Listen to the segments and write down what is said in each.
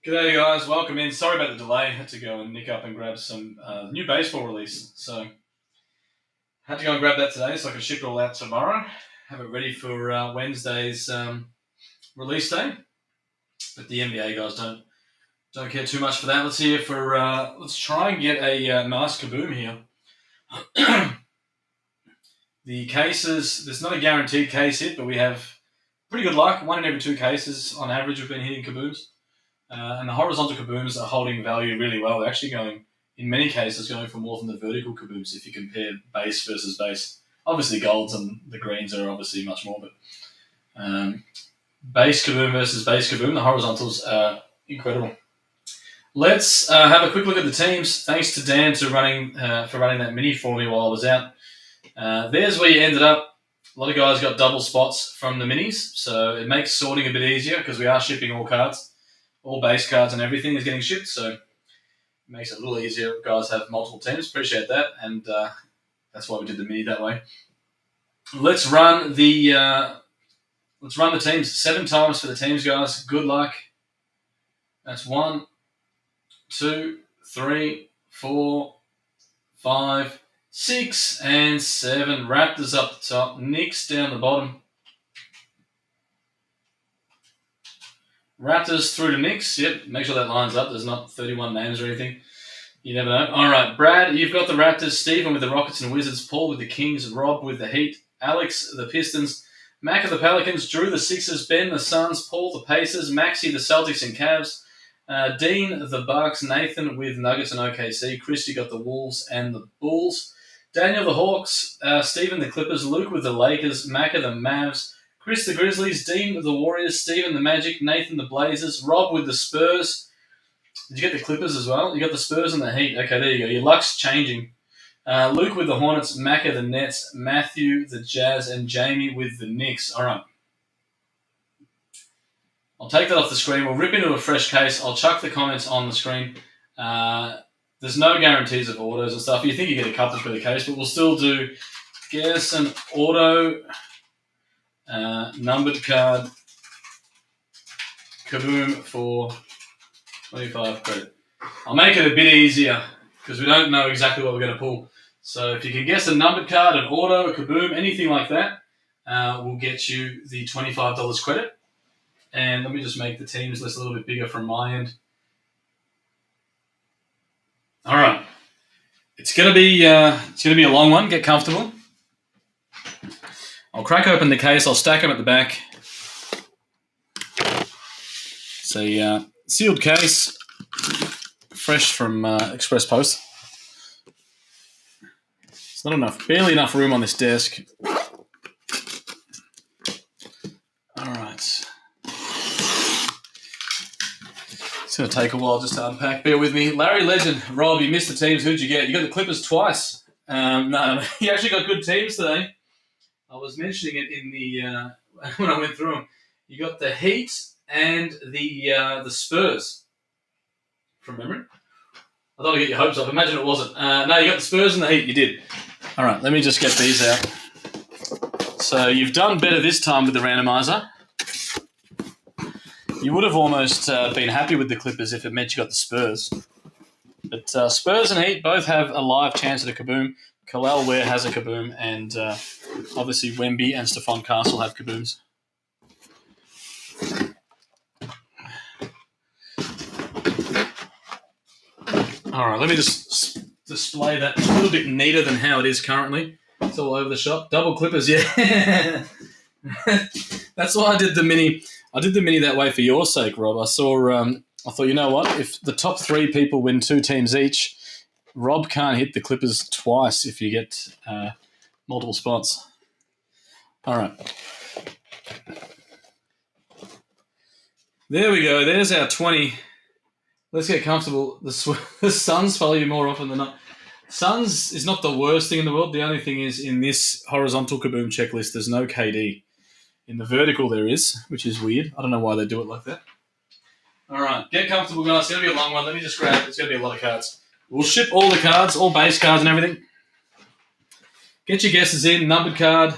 G'day guys, welcome in. Sorry about the delay. Had to go and nick up and grab some new baseball release. So had to go and grab that today so I can ship it all out tomorrow. Have it ready for Wednesday's release day. But the NBA guys don't care too much for that. Let's try and get a nice kaboom here. The cases, there's not a guaranteed case hit, but we have pretty good luck. 1 in every 2 cases on average we've been hitting kabooms. And the horizontal kabooms are holding value really well. They're actually going, in many cases, going for more than the vertical kabooms if you compare base versus base. Obviously, golds and the greens are obviously much more, but base kaboom versus base kaboom, the horizontals are incredible. Let's have a quick look at the teams. Thanks to Dan for running that mini for me while I was out. There's where you ended up. A lot of guys got double spots from the minis, so it makes sorting a bit easier because we are shipping all cards. All base cards and everything is getting shipped, so it makes it a little easier if guys have multiple teams. Appreciate that, and that's why we did the mini that way. Let's run the teams 7 times for the teams, guys. Good luck. That's 1, 2, 3, 4, 5, 6, and 7. Raptors up the top. Knicks down the bottom. Raptors through to Knicks. Yep, make sure that lines up. There's not 31 names or anything. You never know. All right, Brad, you've got the Raptors. Stephen with the Rockets and Wizards. Paul with the Kings. Rob with the Heat. Alex, the Pistons. Mac of the Pelicans. Drew, the Sixers. Ben, the Suns. Paul, the Pacers. Maxie, the Celtics and Cavs. Dean, the Bucks. Nathan with Nuggets and OKC. Christy got the Wolves and the Bulls. Daniel, the Hawks. Stephen, the Clippers. Luke with the Lakers. Mac of the Mavs. Chris, the Grizzlies. Dean with the Warriors. Stephen, the Magic. Nathan, the Blazers. Rob with the Spurs. Did you get the Clippers as well? You got the Spurs and the Heat. Okay, there you go. Your luck's changing. Luke with the Hornets. Macca, the Nets. Matthew, the Jazz. And Jamie with the Knicks. All right. I'll take that off the screen. We'll rip into a fresh case. I'll chuck the comments on the screen. There's no guarantees of autos and stuff. You think you get a couple per the case, but we'll still do guess an auto... numbered card, kaboom for 25 credit. I'll make it a bit easier because we don't know exactly what we're going to pull. So if you can guess a numbered card, an auto, a kaboom, anything like that, we'll get you the $25 credit. And let me just make the teams list a little bit bigger from my end. All right, it's going to be a long one. Get comfortable. I'll crack open the case. I'll stack them at the back. It's a sealed case, fresh from Express Post. It's not enough, barely enough room on this desk. All right. It's going to take a while just to unpack. Bear with me. Larry Legend, Rob, you missed the teams. Who'd you get? You got the Clippers twice. No, you actually got good teams today. I was mentioning it in the when I went through them. You got the Heat and the Spurs from memory. I thought I'd get your hopes up. Imagine it wasn't. No, you got the Spurs and the Heat. You did. All right, let me just get these out. So you've done better this time with the randomizer. You would have almost been happy with the Clippers if it meant you got the Spurs. But Spurs and Heat both have a live chance at a kaboom. Kalal Ware has a kaboom, and obviously Wemby and Stephon Castle have kabooms. All right, let me just display that a little bit neater than how it is currently. It's all over the shop. Double Clippers, yeah. That's why I did the mini. I did the mini that way for your sake, Rob. I thought, you know what? If the top 3 people win 2 teams each, Rob can't hit the Clippers twice if you get multiple spots. All right. There we go. There's our 20. Let's get comfortable. The Suns follow you more often than not. Suns is not the worst thing in the world. The only thing is in this horizontal kaboom checklist, there's no KD. In the vertical there is, which is weird. I don't know why they do it like that. All right. Get comfortable, guys. It's going to be a long one. Let me just grab it. It's going to be a lot of cards. We'll ship all the cards, all base cards and everything. Get your guesses in. Numbered card.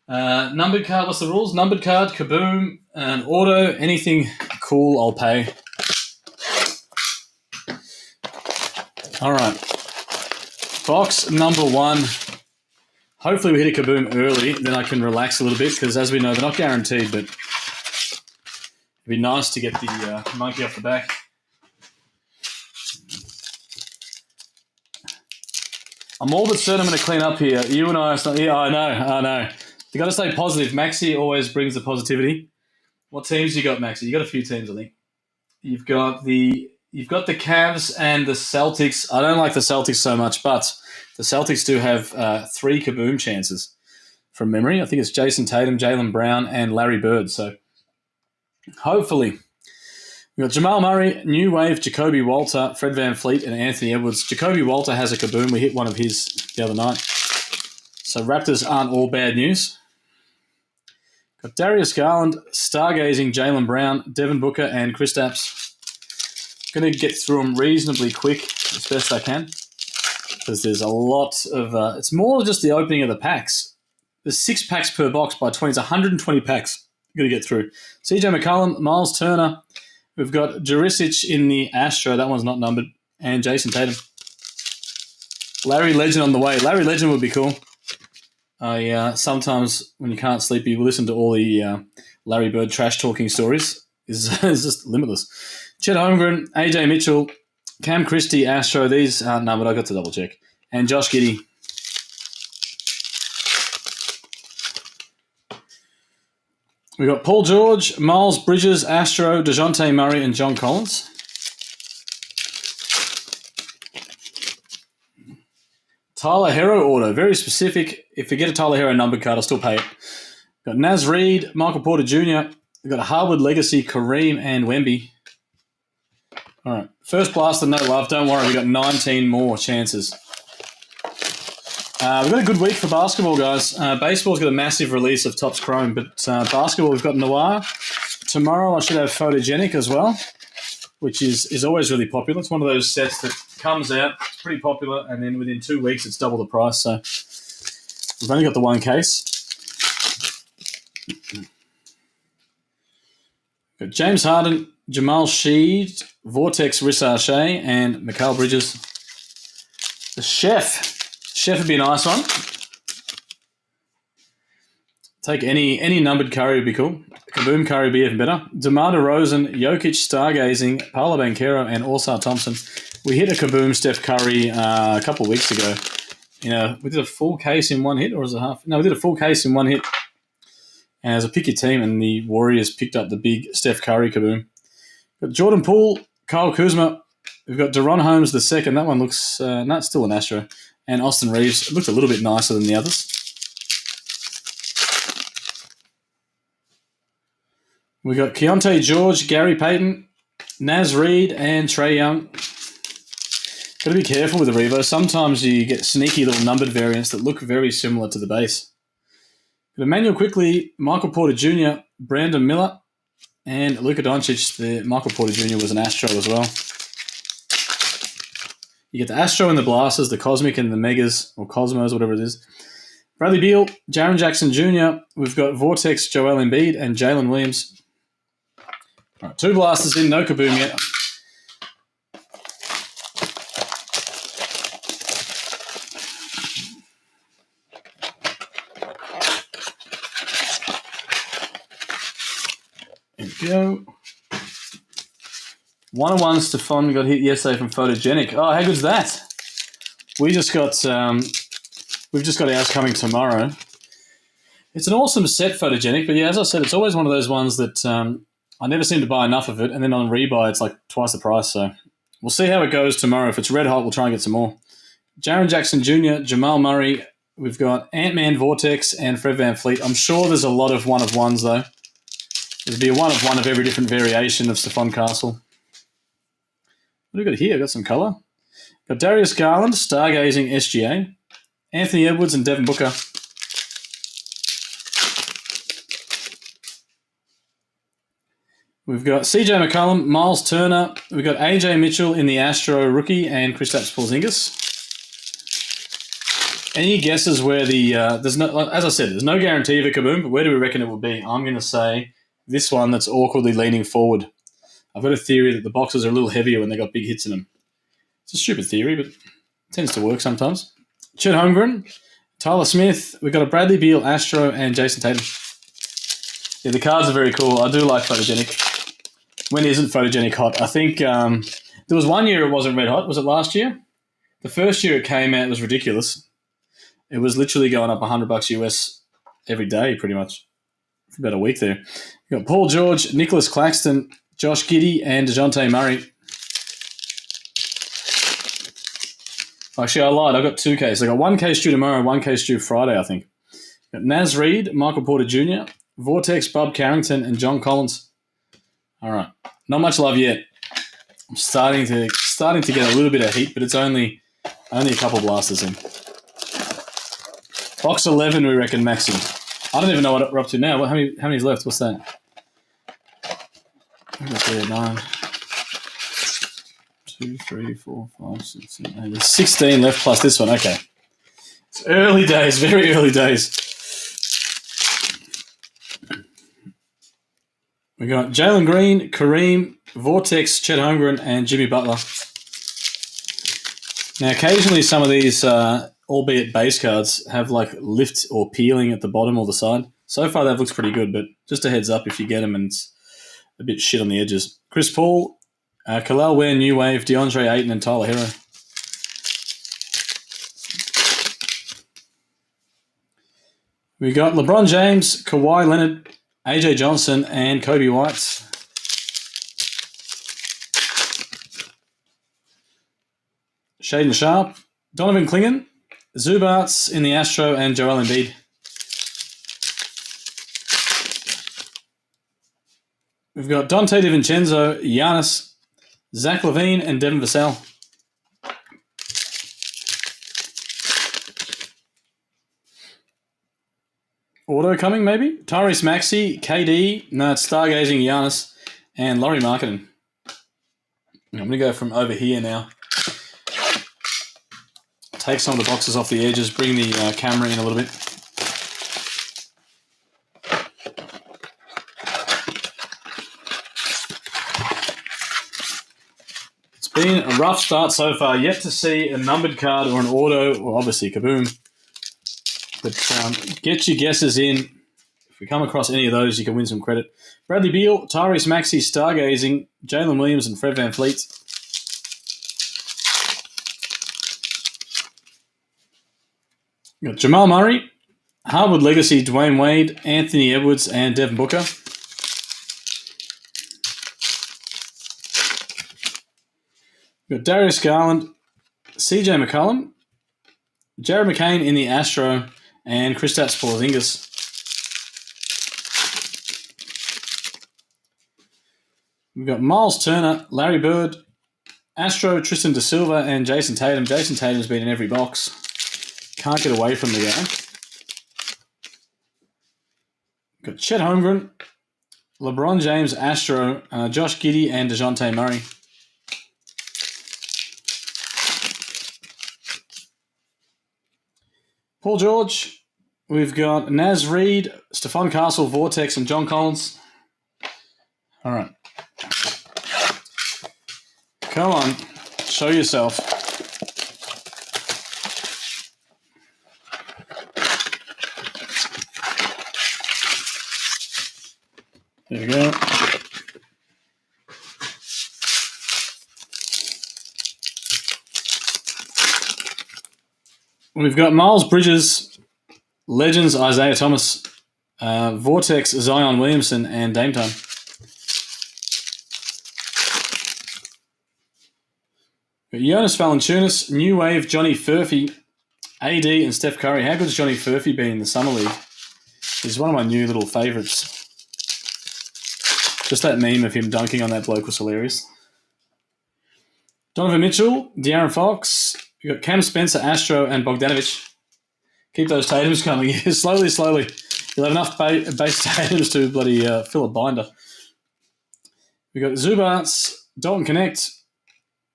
What's the rules? Numbered card, kaboom, an auto, anything cool, I'll pay. All right. Box number 1. Hopefully we hit a kaboom early, then I can relax a little bit because, as we know, they're not guaranteed, but it'd be nice to get the monkey off the back. I'm all but certain I'm going to clean up here. You and I, yeah, I know. You got to stay positive. Maxi always brings the positivity. What teams you got, Maxi? You got a few teams, I think. You've got the Cavs and the Celtics. I don't like the Celtics so much, but the Celtics do have 3 kaboom chances from memory. I think it's Jason Tatum, Jaylen Brown, and Larry Bird. So hopefully. We've got Jamal Murray, New Wave, Jacoby Walter, Fred VanVleet, and Anthony Edwards. Jacoby Walter has a kaboom. We hit one of his the other night. So Raptors aren't all bad news. Got Darius Garland, Stargazing, Jaylen Brown, Devin Booker, and Kristaps. Going to get through them reasonably quick as best I can because there's a lot of... it's more just the opening of the packs. There's 6 packs per box by 20. It's 120 packs you're going to get through. CJ McCollum, Miles Turner. We've got Jurisic in the Astro. That one's not numbered. And Jason Tatum. Larry Legend on the way. Larry Legend would be cool. Sometimes when you can't sleep, you listen to all the Larry Bird trash-talking stories. It's just limitless. Chet Holmgren, AJ Mitchell, Cam Christie, Astro. These aren't numbered. I got to double-check. And Josh Giddey. We've got Paul George, Miles Bridges, Astro, DeJounte Murray, and John Collins. Tyler Hero auto, very specific. If you get a Tyler Hero numbered card, I'll still pay it. Got Naz Reid, Michael Porter Jr., we've got a Harvard Legacy, Kareem, and Wemby. All right, first blaster, no love. Don't worry, we've got 19 more chances. We've got a good week for basketball, guys. Baseball's got a massive release of Topps Chrome, but basketball, we've got Noir. Tomorrow I should have Photogenic as well, which is always really popular. It's one of those sets that comes out, it's pretty popular, and then within 2 weeks it's double the price. So we've only got the one case. Got James Harden, Jamal Sheed, Vortex Rissarche, and Mikal Bridges. The Chef. Chef would be a nice one. Take any numbered Curry would be cool. Kaboom Curry would be even better. DeMar DeRozan, Jokic, Stargazing, Paolo Banchero, and Orsar Thompson. We hit a Kaboom Steph Curry a couple of weeks ago. We did a full case in one hit, or was it half? No, we did a full case in one hit. And as a pick your team, and the Warriors picked up the big Steph Curry Kaboom. Got Jordan Poole, Kyle Kuzma. We've got Deron Holmes the second. That one looks not still an Astro. And Austin Reeves. It looked a little bit nicer than the others. We got Keontae George, Gary Payton, Naz Reid, and Trae Young. Got to be careful with the Revo. Sometimes you get sneaky little numbered variants that look very similar to the base. Got Emmanuel Quickly, Michael Porter Jr., Brandon Miller, and Luka Doncic. The Michael Porter Jr. was an Astro as well. You get the Astro and the Blasters, the Cosmic and the Megas, or Cosmos, whatever it is. Bradley Beal, Jaren Jackson Jr. We've got Vortex, Joel Embiid, and Jalen Williams. All right, 2 Blasters in, no Kaboom yet. There we go. 101 Stephon got hit yesterday from Photogenic. Oh, how good's that? We've just got ours coming tomorrow. It's an awesome set, Photogenic, but yeah, as I said, it's always one of those ones that I never seem to buy enough of it, and then on rebuy, it's like twice the price. So we'll see how it goes tomorrow. If it's red hot, we'll try and get some more. Jaren Jackson Jr., Jamal Murray. We've got Ant-Man Vortex and Fred VanVleet. I'm sure there's a lot of one-of-ones, though. There'd be a one-of-one of every different variation of Stephon Castle. What do we got here? I've got some colour. Got Darius Garland, Stargazing SGA, Anthony Edwards, and Devin Booker. We've got CJ McCollum, Miles Turner. We've got AJ Mitchell in the Astro rookie and Kristaps Porzingis. Any guesses where there's no, as I said, there's no guarantee of a Kaboom, but where do we reckon it will be? I'm going to say this one that's awkwardly leaning forward. I've got a theory that the boxes are a little heavier when they got big hits in them. It's a stupid theory, but it tends to work sometimes. Chet Holmgren, Tyler Smith. We've got a Bradley Beal, Astro, and Jason Tatum. Yeah, the cards are very cool. I do like photogenic. When isn't photogenic hot? I think there was one year it wasn't red hot. Was it last year? The first year it came out, it was ridiculous. It was literally going up $100 US every day, pretty much, for about a week there. You've got Paul George, Nicholas Claxton, Josh Giddey, and DeJounte Murray. Actually, I lied. I got 2 cases. I got 1 case due tomorrow, 1 case due Friday, I think. Got Naz Reid, Michael Porter Jr., Vortex, Bob Carrington, and John Collins. All right. Not much love yet. I'm starting to get a little bit of heat, but it's only a couple blasters in. Box 11, we reckon, maximum. I don't even know what we're up to now. How many's left? What's that? There, 9. 2, 3, 4, 5, 6, 7, 8. There's 16 left plus this one. Okay. It's early days, very early days. We got Jalen Green, Kareem, Vortex, Chet Holmgren, and Jimmy Butler. Now, occasionally some of these, albeit base cards, have like lift or peeling at the bottom or the side. So far, that looks pretty good, but just a heads up if you get them and it's a bit shit on the edges. Chris Paul, Kalal Ware, New Wave, DeAndre Ayton, and Tyler Hero. We got LeBron James, Kawhi Leonard, AJ Johnson, and Kobe White. Shaden Sharp, Donovan Clingan, Zubats in the Astro, and Joel Embiid. We've got Dante DiVincenzo, Giannis, Zach LaVine, and Devin Vassell. Auto coming, maybe? Tyrese Maxey, KD, no, it's Stargazing, Giannis, and Laurie Marketing. I'm going to go from over here now. Take some of the boxes off the edges, bring the camera in a little bit. It's been a rough start so far. Yet to see a numbered card or an auto, or obviously Kaboom. But get your guesses in. If we come across any of those, you can win some credit. Bradley Beal, Tyrese Maxey, Stargazing, Jalen Williams, and Fred VanVleet. We've got Jamal Murray, Harwood Legacy, Dwayne Wade, Anthony Edwards, and Devin Booker. We've got Darius Garland, CJ McCollum, Jared McCain in the Astro, and Kristaps Porzingis. We've got Miles Turner, Larry Bird, Astro, Tristan Da Silva, and Jason Tatum. Jason Tatum's been in every box. Can't get away from the guy. Got Chet Holmgren, LeBron James, Astro, Josh Giddey, and DeJounte Murray. Paul George, we've got Naz Reid, Stephon Castle, Vortex, and John Collins. All right. Come on, show yourself. There we go. We've got Miles Bridges, Legends, Isaiah Thomas, Vortex, Zion Williamson, and Dame Time. Got Jonas Valanciunas, New Wave, Johnny Furphy, AD, and Steph Curry. How good has Johnny Furphy been in the Summer League? He's one of my new little favourites. Just that meme of him dunking on that bloke was hilarious. Donovan Mitchell, De'Aaron Fox. We've got Cam Spencer, Astro, and Bogdanovic. Keep those Tatums coming. slowly. You'll have enough base Tatums to bloody fill a binder. We've got Zubats, Dalton Connect,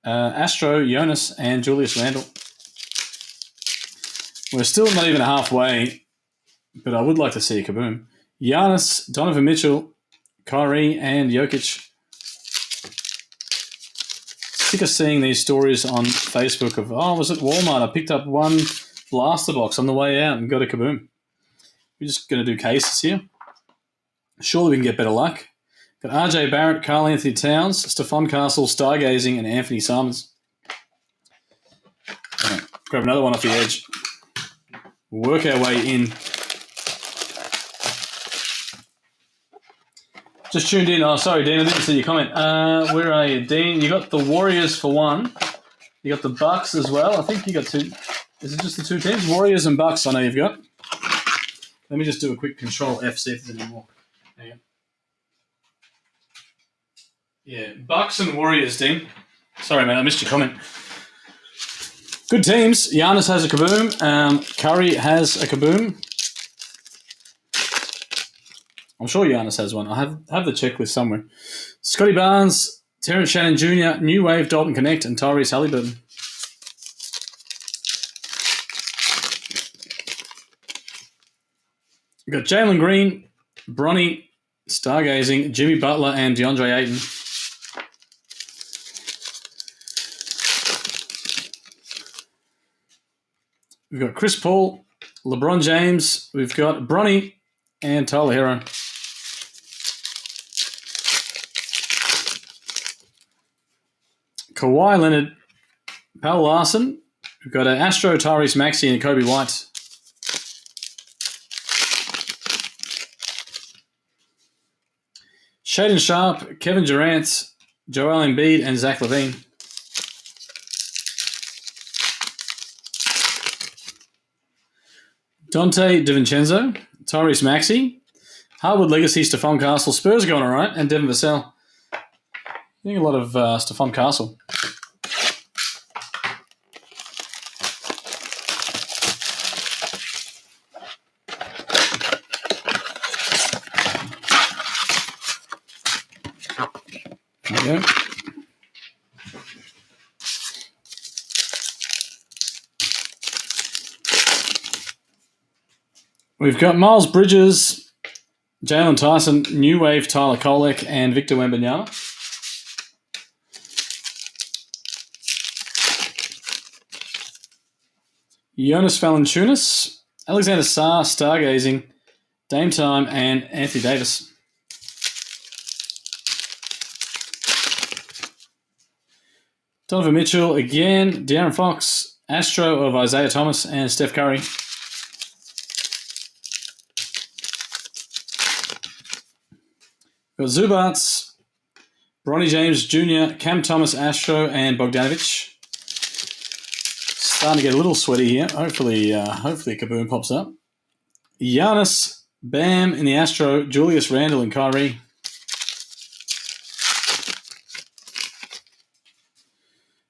Astro, Jonas, and Julius Randle. We're still not even halfway, but I would like to see a Kaboom. Giannis, Donovan Mitchell, Kyrie, and Jokic. sick of seeing these stories on Facebook of, oh, I was at Walmart, I picked up one blaster box on the way out and got a kaboom. We're just going to do cases here. Surely we can get better luck. Got RJ Barrett, Carl Anthony Towns, Stephon Castle, Stargazing, and Anthony Simons. All right, grab another one off the edge. We'll work our way in. Just tuned in. Oh, sorry, Dean, I didn't see your comment. Where are you, Dean? You got the Warriors for one. You got the Bucks as well. I think you got two. Is it just the two teams? Warriors and Bucks, I know you've got. Let me just do a quick Control F, see if there's any more. Hang on. Yeah, Bucks and Warriors, Dean. Sorry, man, I missed your comment. Good teams. Giannis has a kaboom. Curry has a kaboom. I'm sure Giannis has one. I have the checklist somewhere. Scotty Barnes, Terrence Shannon Jr., New Wave, Dalton Connect, and Tyrese Halliburton. We've got Jalen Green, Bronny, Stargazing, Jimmy Butler, and DeAndre Ayton. We've got Chris Paul, LeBron James. We've got Bronny and Tyler Hero. Kawhi Leonard, Pal Larson. We've got Astro, Tyrese Maxey, and Kobe White. Shaden Sharp, Kevin Durant, Joel Embiid, and Zach LaVine. Dante DiVincenzo, Tyrese Maxey, Harwood Legacy, Stephon Castle, Spurs going all right, and Devin Vassell. I think a lot of Stephon Castle. There we go. We've got Miles Bridges, Jalen Tyson, New Wave, Tyler Kolek, and Victor Wembanyama. Jonas Valanciunas, Alexander Sarr, Stargazing, Dame Time, and Anthony Davis. Donovan Mitchell again, De'Aaron Fox, Astro of Isaiah Thomas, and Steph Curry. Got Zubats, Bronny James Jr., Cam Thomas, Astro, and Bogdanovic. Starting to get a little sweaty here. Hopefully Kaboom pops up. Giannis, Bam in the Astro, Julius Randle and Kyrie.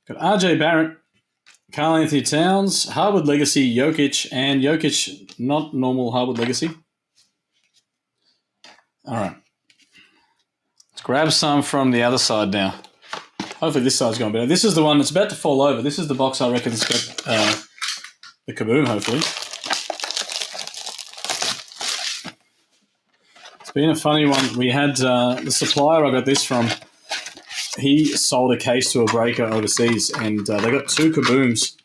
Got RJ Barrett, Carl Anthony Towns, Harwood Legacy, Jokic, and Jokic, not normal Harwood Legacy. All right. Let's grab some from the other side now. Hopefully this side's going better. This is the one that's about to fall over. This is the box I reckon that's got the Kaboom, hopefully. It's been a funny one. We had the supplier I got this from. He sold a case to a breaker overseas, and they got two Kabooms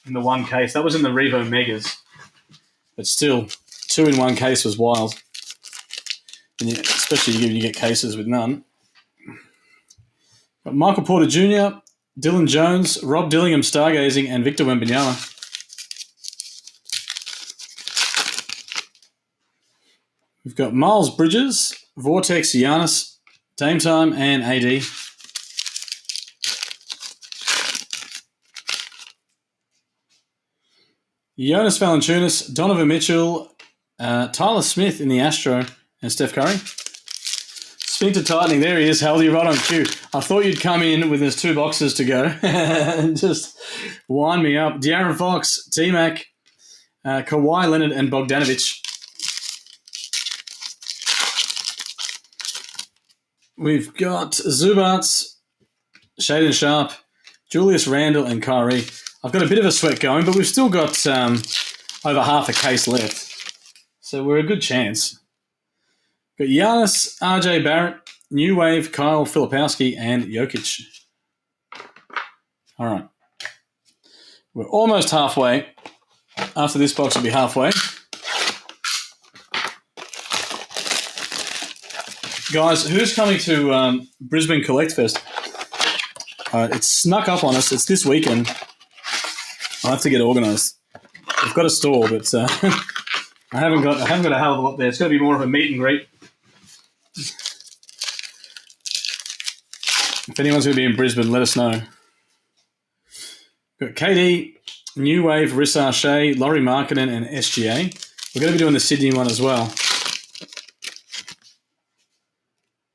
in the one case. That was in the Revo Megas. But still, two in one case was wild. And especially when you get cases with none. Got Michael Porter Jr., Dylan Jones, Rob Dillingham, Stargazing, and Victor Wembanyama. We've got Miles Bridges, Vortex, Giannis, Dame Time, and AD. Jonas Valanciunas, Donovan Mitchell, Tyler Smith in the Astro, and Steph Curry. Sphincter tightening. There he is, Haldy, right on cue. I thought you'd come in with his two boxes to go and just wind me up. De'Aaron Fox, T-Mac, Kawhi Leonard, and Bogdanovic. We've got Zubats, Shaden Sharp, Julius Randle, and Kyrie. I've got a bit of a sweat going, but we've still got over half a case left. So we're a good chance. Got Giannis, RJ Barrett, New Wave, Kyle Filipowski, and Jokic. All right. We're almost halfway. After this box, we'll be halfway. Guys, who's coming to Brisbane Collect Fest? It's snuck up on us. It's this weekend. I have to get organised. We've got a store, but I haven't got a hell of a lot there. It's going to be more of a meet and greet. If anyone's going to be in Brisbane, let us know. We've got KD, New Wave, Rissa Shea, Laurie Markkinen, and SGA. We're going to be doing the Sydney one as well.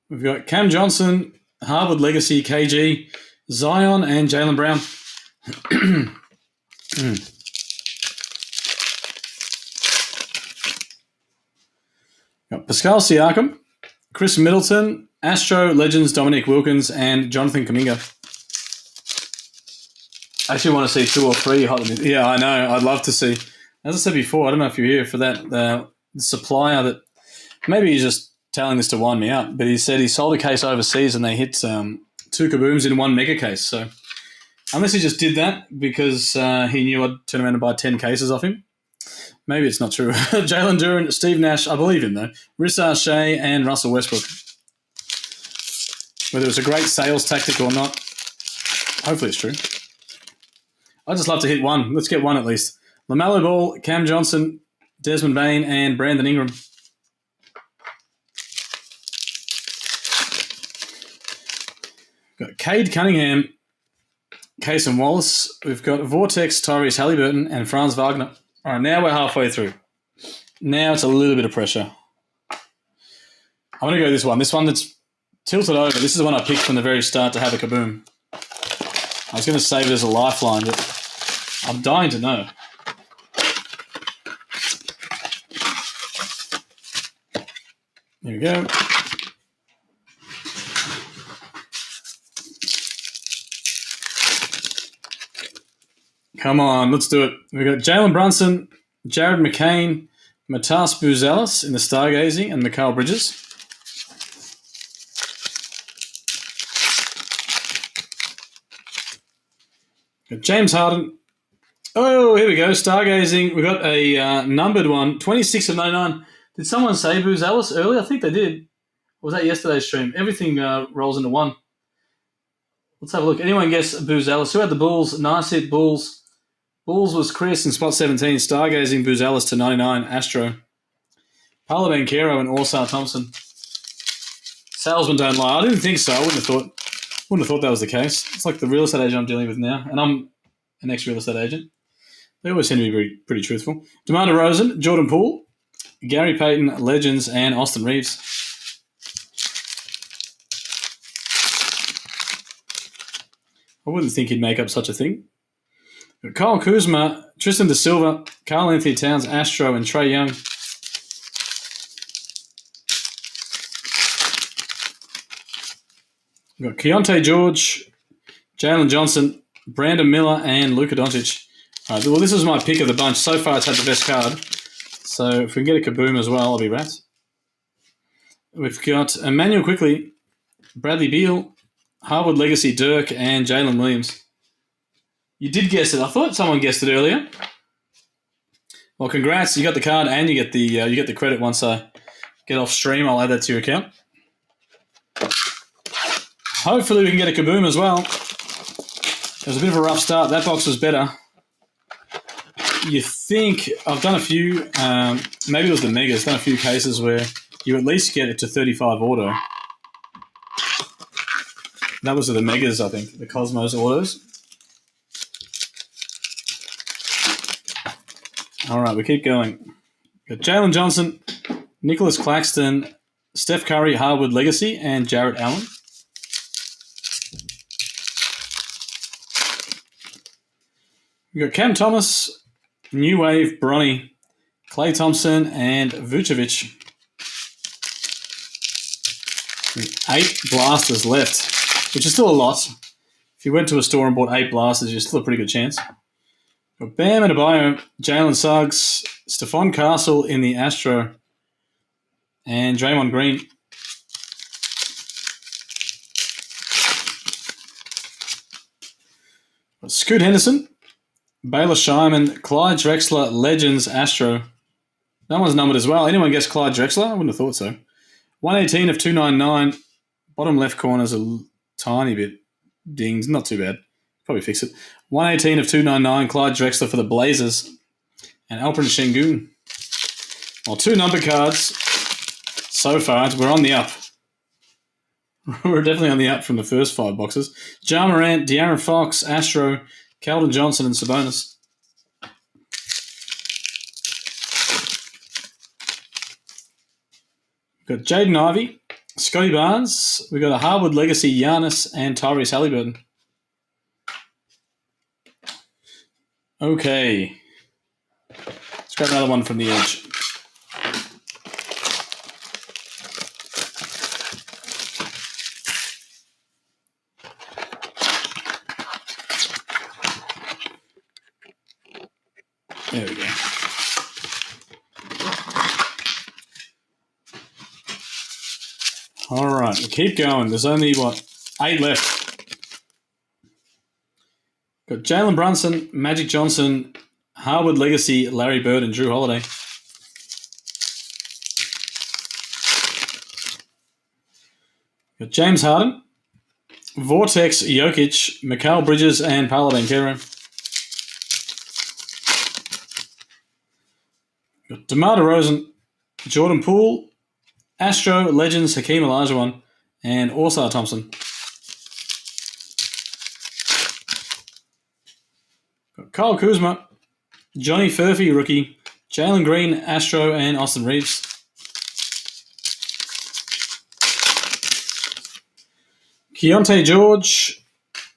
We've got Cam Johnson, Harwood Legacy, KG, Zion, and Jaylen Brown. Got Pascal Siakam, Chris Middleton, Astro Legends, Dominic Wilkins, and Jonathan Kuminga. I actually want to see 2 or 3 hot. Yeah, I know. I'd love to see. As I said before, I don't know if you're here for that. The supplier that maybe he's just telling this to wind me up, but he said he sold a case overseas and they hit 2 kabooms in 1 mega case. So unless he just did that because he knew I'd turn around and buy 10 cases off him, maybe it's not true. Jalen Duren, Steve Nash, I believe him though. Rissa Shea and Russell Westbrook. Whether it's a great sales tactic or not, hopefully it's true. I'd just love to hit 1. Let's get 1 at least. LaMelo Ball, Cam Johnson, Desmond Bain, and Brandon Ingram. Got Cade Cunningham, Cason Wallace. We've got Vortex, Tyrese Halliburton, and Franz Wagner. All right, now we're halfway through. Now it's a little bit of pressure. I'm going to go this one. This one that's tilted over. This is the one I picked from the very start to have a kaboom. I was going to save it as a lifeline, but I'm dying to know. Here we go. Come on, let's do it. We've got Jalen Brunson, Jared McCain, Matas Buzelis in the Stargazing, and Mikal Bridges. Got James Harden. Oh, here we go. Stargazing. We've got a numbered one, 26 of 99. Did someone say Buzelis earlier? I think they did. Or was that yesterday's stream? Everything rolls into one. Let's have a look. Anyone guess Buzelis? Who had the Bulls? Nice hit, Bulls. Bulls was Chris in spot 17. Stargazing Buzelis to 99. Astro. Paolo Banchero and Orsar Thompson. Salesmen don't lie. I didn't think so. I wouldn't have thought that was the case. It's like the real estate agent I'm dealing with now, and I'm an ex-real estate agent. They always seem to be pretty truthful. DeMar DeRozan, Jordan Poole, Gary Payton, Legends, and Austin Reeves. I wouldn't think he'd make up such a thing. But Kyle Kuzma, Tristan Da Silva, Karl Anthony Towns, Astro, and Trae Young. We've got Keontae George, Jalen Johnson, Brandon Miller, and Luka Doncic. All right, well, this is my pick of the bunch. So far, it's had the best card. So if we can get a kaboom as well, I'll be wrapped. We've got Emmanuel Quickly, Bradley Beal, Harwood Legacy Dirk, and Jalen Williams. You did guess it. I thought someone guessed it earlier. Well, congrats. You got the card and you get the credit once I get off stream. I'll add that to your account. Hopefully we can get a kaboom as well. It was a bit of a rough start. That box was better. You think I've done a few, maybe it was the Megas, done a few cases where you at least get it to 35 auto. That was the Megas, I think, the Cosmos autos. All right, we keep going. Got Jalen Johnson, Nicholas Claxton, Steph Curry, Harwood Legacy, and Jarrett Allen. We got Cam Thomas, New Wave, Bronny, Klay Thompson, and Vucevic. 8 blasters left, which is still a lot. If you went to a store and bought 8 blasters, you're still a pretty good chance. Got Bam Adebayo, Jalen Suggs, Stephon Castle in the Astro, and Draymond Green. Scoot Henderson, Baylor Scheinman, Clyde Drexler, Legends, Astro. That one's numbered as well. Anyone guess Clyde Drexler? I wouldn't have thought so. 118 of 299. Bottom left corner's a tiny bit dinged. Not too bad. Probably fix it. 118 of 299. Clyde Drexler for the Blazers. And Alperen Şengün. Well, 2 number cards so far. We're on the up. We're definitely on the up from the first 5 boxes. Ja Morant, De'Aaron Fox, Astro, Keldon Johnson, and Sabonis. We've got Jaden Ivey, Scotty Barnes. We've got a Harwood Legacy, Giannis, and Tyrese Halliburton. Okay. Let's grab another one from the edge. There we go. All right, we'll keep going. There's only, 8 left. Got Jalen Brunson, Magic Johnson, Harwood Legacy, Larry Bird, and Drew Holiday. Got James Harden, Vortex, Jokic, Mikal Bridges, and Paolo Banchero. Got DeMar DeRozan, Jordan Poole, Astro, Legends, Hakeem Olajuwon, and Osar Thompson. Got Kyle Kuzma, Johnny Furphy, rookie, Jalen Green, Astro, and Austin Reeves. Keontae George,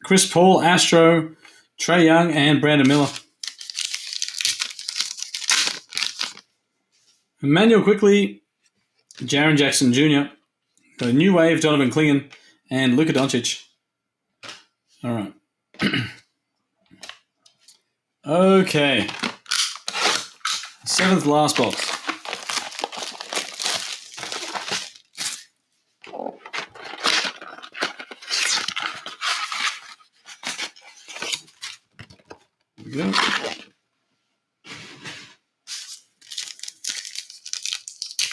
Chris Paul, Astro, Trae Young, and Brandon Miller. Emmanuel Quickley, Jaren Jackson Jr., got a new wave, Donovan Clingan, and Luka Doncic. All right. Okay. 7th last box. There we go.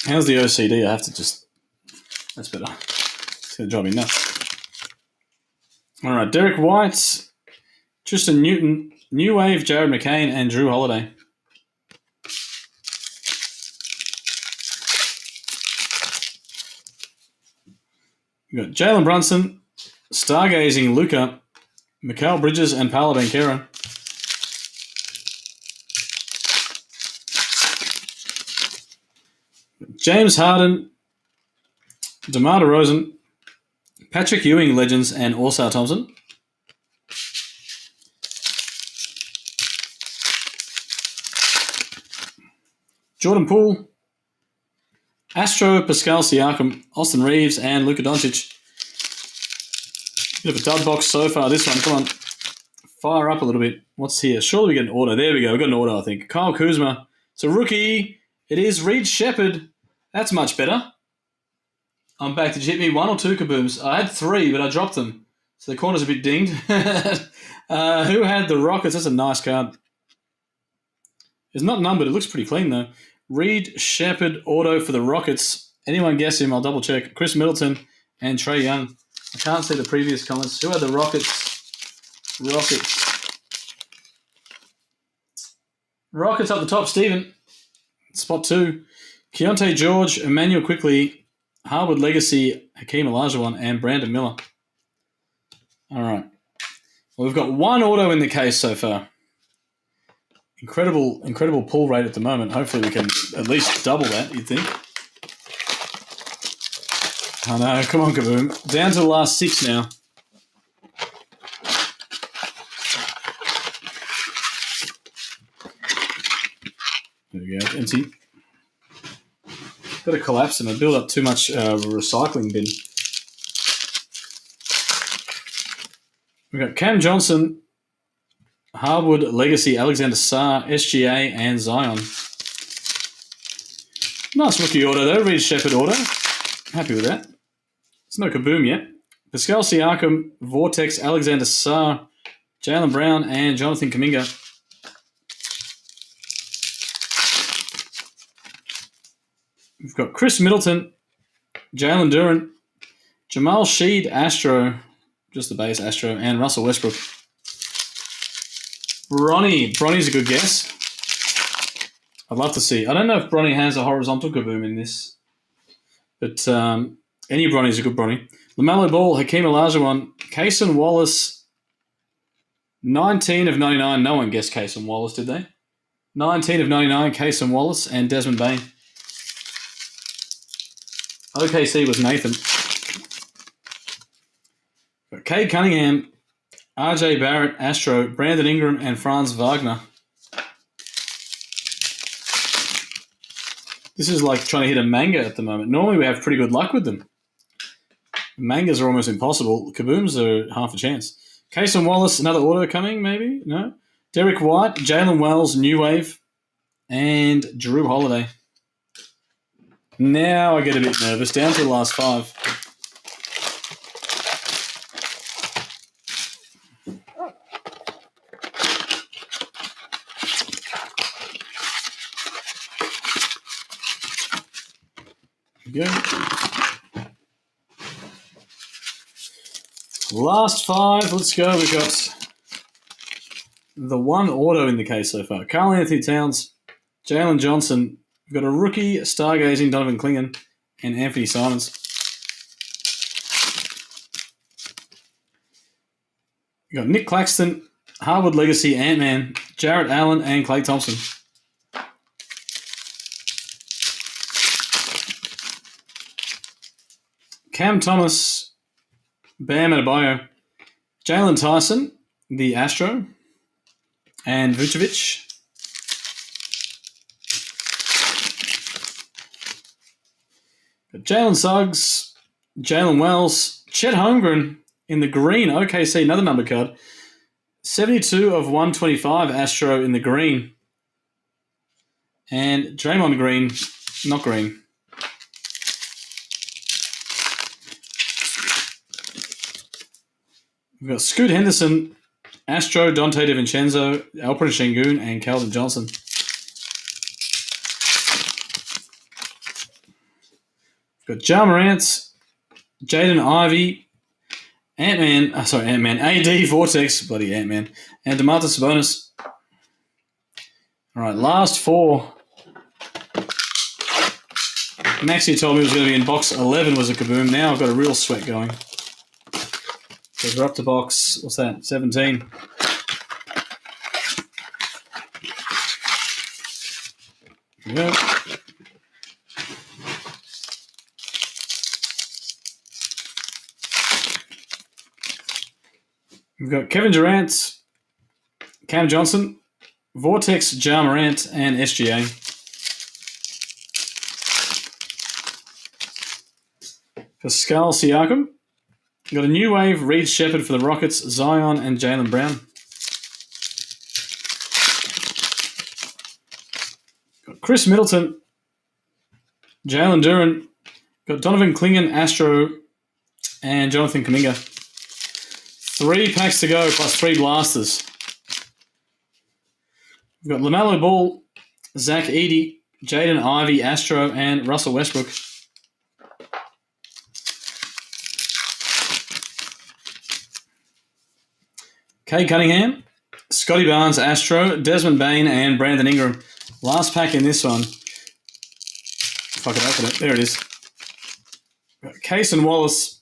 How's the OCD? I have to just... That's better. It's going to drive me nuts. All right, Derek White, Tristan Newton, New Wave, Jared McCain, and Drew Holiday. We've got Jalen Brunson, Stargazing Luka, Mikal Bridges, and Paolo Banchero. James Harden, DeMar DeRozan, Patrick Ewing, Legends, and Osar Thompson. Jordan Poole, Astro, Pascal Siakam, Austin Reeves, and Luka Doncic. Bit of a dud box so far, this one. Come on. Fire up a little bit. What's here? Surely we get an order. There we go. We've got an order, I think. Kyle Kuzma. It's a rookie. It is Reed Shepherd. That's much better. I'm back. Did you hit me 1 or 2 kabooms? I had 3, but I dropped them. So the corner's a bit dinged. Who had the Rockets? That's a nice card. It's not numbered. It looks pretty clean, though. Reed Shepherd auto for the Rockets. Anyone guess him? I'll double check. Chris Middleton and Trae Young. I can't see the previous comments. Who had the Rockets? Rockets up the top, Steven. Spot 2. Keontae George, Emmanuel Quickley, Harwood Legacy, Hakeem Olajuwon, and Brandon Miller. All right. Well, we've got 1 auto in the case so far. Incredible pull rate at the moment. Hopefully we can at least double that, you'd think. Oh no, come on, Kaboom. Down to the last 6 now. There we go, empty. Got to collapse them and build up too much recycling bin. We've got Cam Johnson, Harwood, Legacy, Alexander Sarr, SGA, and Zion. Nice rookie order though, Reed Shepherd order. Happy with that. There's no Kaboom yet. Pascal Siakam, Vortex, Alexander Sarr, Jaylen Brown, and Jonathan Kuminga. We've got Chris Middleton, Jalen Duren, Jamal Sheed, Astro, just the base Astro, and Russell Westbrook. Bronny. Bronny's a good guess. I'd love to see. I don't know if Bronny has a horizontal kaboom in this, but any Bronny's a good Bronny. LaMelo Ball, Hakeem Olajuwon, Kaysen Wallace, 19 of 99. No one guessed Kaysen Wallace, did they? 19 of 99, Kaysen Wallace, and Desmond Bain. OKC was Nathan. Got Cade Cunningham, RJ Barrett, Astro, Brandon Ingram, and Franz Wagner. This is like trying to hit a manga at the moment. Normally we have pretty good luck with them. Mangas are almost impossible. Kabooms are half a chance. Kaysen Wallace, another auto coming, maybe? No? Derek White, Jalen Wells, New Wave, and Drew Holiday. Now I get a bit nervous. Down to the last 5. Here we go. Last 5. Let's go. We've got the one auto in the case so far. Karl Anthony Towns, Jalen Johnson. We've got a rookie, stargazing Donovan Clingan, and Anthony Simons. We've got Nick Claxton, Harvard Legacy, Ant-Man, Jarrett Allen, and Klay Thompson. Cam Thomas, Bam Adebayo, Jalen Tyson, the Astro, and Vucevic. Jalen Suggs, Jalen Wells, Chet Holmgren in the green, OKC, another number card. 72 of 125 Astro in the green. And Draymond Green, not green. We've got Scoot Henderson, Astro, Dante DiVincenzo, Alperen Sengun, and Calvin Johnson. We've got Ja Morant, Jaden Ivey, Ant-Man, AD, Vortex, bloody Ant-Man, and DeMarcus Sabonis. All right, last 4. Maxie told me it was going to be in box 11 was a kaboom. Now I've got a real sweat going. So we're up to box, what's that, 17. Here we go. We've got Kevin Durant, Cam Johnson, Vortex, Ja Morant, and SGA. Pascal Siakam. We've got a new wave, Reed Shepherd for the Rockets, Zion, and Jaylen Brown. Got Chris Middleton, Jalen Duren. Got Donovan Clingan, Astro, and Jonathan Kuminga. 3 packs to go, plus 3 blasters. We've got LaMelo Ball, Zach Edey, Jaden Ivey, Astro, and Russell Westbrook. Cade Cunningham, Scotty Barnes, Astro, Desmond Bain, and Brandon Ingram. Last pack in this one. If I can open it. There it is. Kaysen Wallace,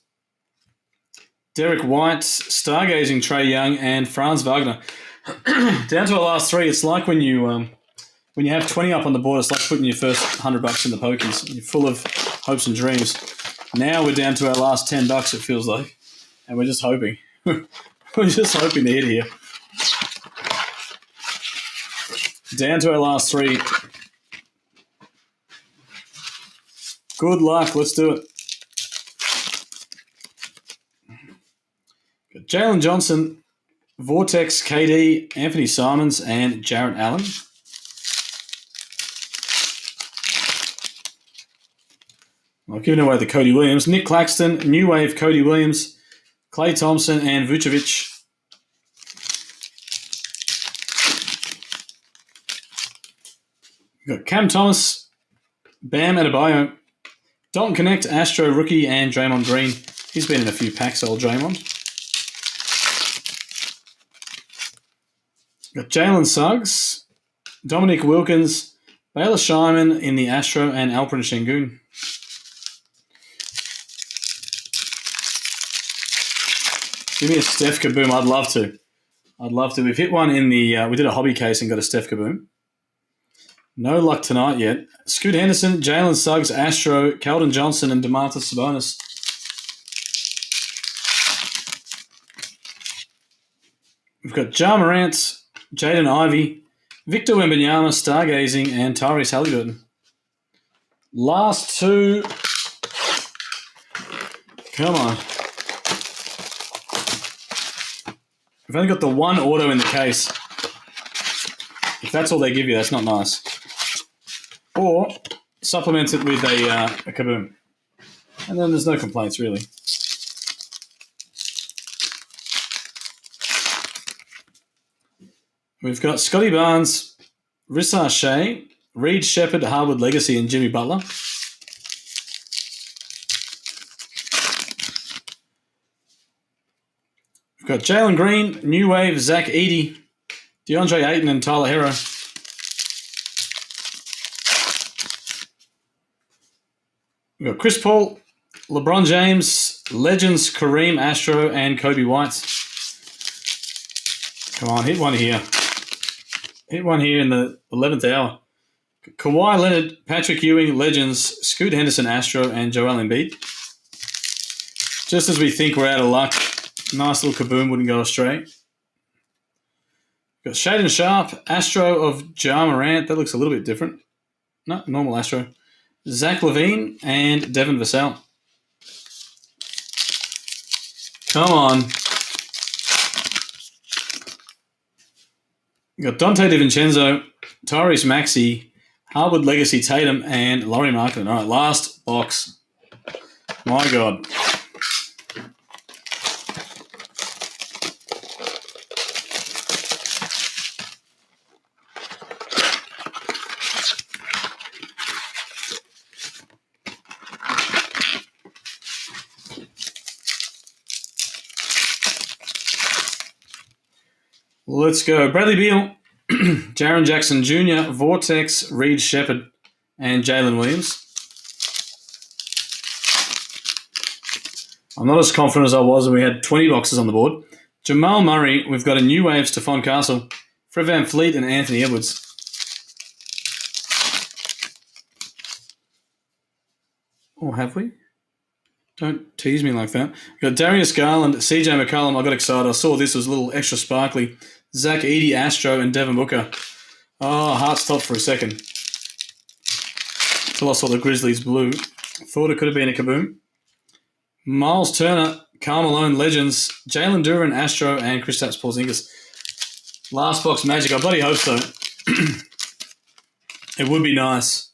Derek White, Stargazing Trae Young, and Franz Wagner. Down to our last 3. It's like when you have 20 up on the board, it's like putting your first $100 in the pokies. You're full of hopes and dreams. Now we're down to our last $10, it feels like. And we're just hoping. We're just hoping to hit here. Down to our last 3. Good luck. Let's do it. Got Jalen Johnson, Vortex, KD, Anthony Simons, and Jarrett Allen. I've given away the Cody Williams. Nick Claxton, New Wave, Cody Williams, Klay Thompson, and Vucevic. We've got Cam Thomas, Bam Adebayo, Dalton Connect, Astro rookie, and Draymond Green. He's been in a few packs, old Draymond. Got Jalen Suggs, Dominic Wilkins, Baylor Shyman in the Astro, and Alperen Şengün. Give me a Steph Kaboom. I'd love to. We've hit one in the... we did a hobby case and got a Steph Kaboom. No luck tonight yet. Scoot Henderson, Jalen Suggs, Astro, Keldon Johnson, and Domantas Sabonis. We've got Ja Morant, Jaden Ivey, Victor Wembanyama, Stargazing, and Tyrese Halliburton. Last two. Come on. We've only got the one auto in the case. If that's all they give you, that's not nice. Or supplement it with a Kaboom. And then there's no complaints, really. We've got Scotty Barnes, Rissar Shea, Reed Shepherd, Harwood Legacy, and Jimmy Butler. We've got Jalen Green, New Wave, Zach Edey, DeAndre Ayton, and Tyler Hero. We've got Chris Paul, LeBron James, Legends, Kareem, Astro, and Kobe White. Come on, hit one here. Hit one here in the 11th hour. Kawhi Leonard, Patrick Ewing, Legends, Scoot Henderson, Astro, and Joel Embiid. Just as we think we're out of luck, nice little Kaboom, wouldn't go astray. Got Shaden Sharp, Astro of Ja Morant. That looks a little bit different. No, normal Astro. Zach LaVine and Devin Vassell. Come on. You got Dante DiVincenzo, Tyrese Maxey, Harwood Legacy Tatum, and Laurie Marketing. All right, last box. My God. Let's go. Bradley Beal, Jaren Jackson Jr., Vortex, Reed Shepherd, and Jalen Williams. I'm not as confident as I was when we had 20 boxes on the board. Jamal Murray, we've got a New Wave, Stephon Castle, Fred VanVleet, and Anthony Edwards. Or have we? Don't tease me like that. We've got Darius Garland, CJ McCollum. I got excited. I saw this was a little extra sparkly. Zach Edey, Astro, and Devin Booker. Oh, heart stopped for a second. Until I saw the Grizzlies blue. Thought it could have been a Kaboom. Miles Turner, Karl Malone, Legends, Jalen Duren, Astro, and Kristaps Porzingis. Last box Magic. I bloody hope so. It would be nice.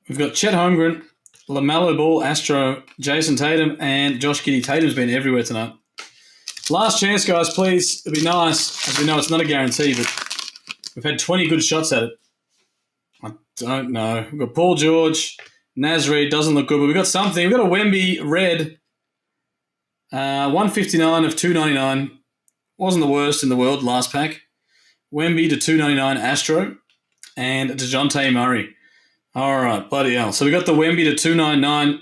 We've got Chet Holmgren, LaMelo Ball, Astro, Jason Tatum, and Josh Giddey. Tatum's been everywhere tonight. Last chance, guys, please. It'd be nice. As we know, it's not a guarantee, but we've had 20 good shots at it. I don't know. We've got Paul George. Nasri doesn't look good, but we've got something. We've got a Wemby red. 159 of 299. Wasn't the worst in the world, last pack. Wemby to 299 Astro. And DeJounte Murray. All right, bloody hell. So we got the Wemby to 299.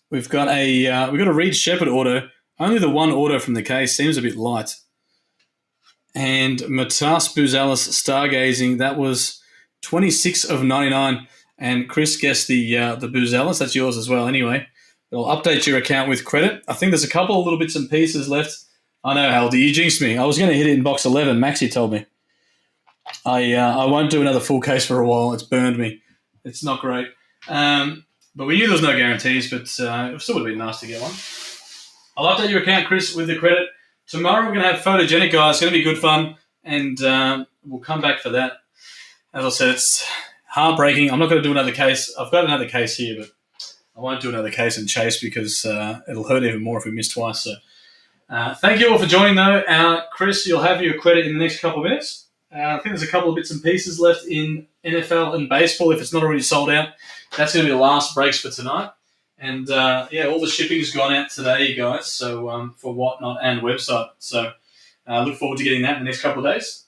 We've got a Reed Shepherd auto. Only the one auto from the case seems a bit light. And Matas Buzelis Stargazing, that was 26 of 99. And Chris guessed the Buzelis. That's yours as well anyway. It'll update your account with credit. I think there's a couple of little bits and pieces left. I know, Haldy, you jinxed me. I was going to hit it in box 11. Maxie told me. I won't do another full case for a while. It's burned me. It's not great. But we knew there was no guarantees, but it still would have been nice to get one. I'll update your account, Chris, with the credit. Tomorrow we're going to have Photogenic, guys. It's going to be good fun, and we'll come back for that. As I said, it's heartbreaking. I'm not going to do another case. I've got another case here, but I won't do another case in Chase because it'll hurt even more if we miss twice. So, thank you all for joining, though. Chris, you'll have your credit in the next couple of minutes. I think there's a couple of bits and pieces left in NFL and baseball. If it's not already sold out, that's going to be the last breaks for tonight. And all the shipping's gone out today, guys. So for Whatnot and website. So look forward to getting that in the next couple of days.